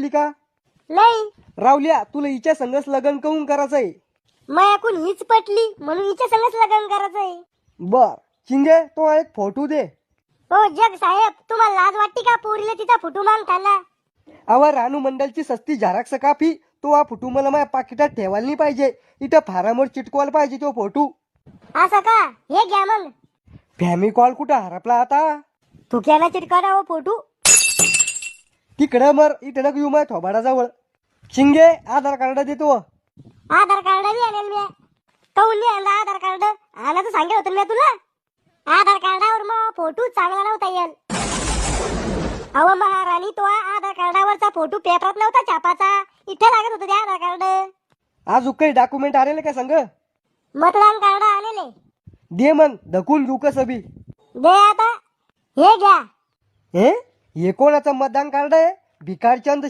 पाहिली का? नाही. रावल्या, तुला हिच्या संगच लग्न करून करायचंय. मायाकून हीच पटली म्हणून हिच्या संगच लग्न करायचंय. बर चिंगे, तो एक फोटो दे. हो जग साहेब, तुम्हाला लाज वाटते का पोरीला तिचा फोटो मागताना? अवा रानू मंडलची सस्ती झेरॉक्स कापी. तो हा फोटो मला माझ्या पाकिटात ठेवायला नाही पाहिजे. इथं फारामोर चिटकवायला पाहिजे तो फोटो. असं का? हे घ्या मग. फॅमी कॉल कुठं हरपला आता? थुक्याला चिटकवला हो फोटो. तिकडं मर, इथं नको येऊ माझ्या थोबाडाजवळ. चिंगे, आधार कार्ड देतो. आधार कार्ड बी आणेल मी. काऊन नाही आणला आधार कार्ड? आणायचं सांगितलं होतं मी तुला. आधार कार्डावर मग फोटो चांगला नव्हता येईल. अहो महाराणी, तो आधार कार्डावरचा फोटो पेपरात नव्हता छापाचा. इथे लागत होतं ते आधार कार्ड. अजून काही डॉक्युमेंट आलेले का संग? मतदान कार्ड आणले. दे मग, ढकून घेऊ कसं बी. दे आता. हे घ्या. हे कोणाचं मतदान कार्ड आहे? भिकारचंद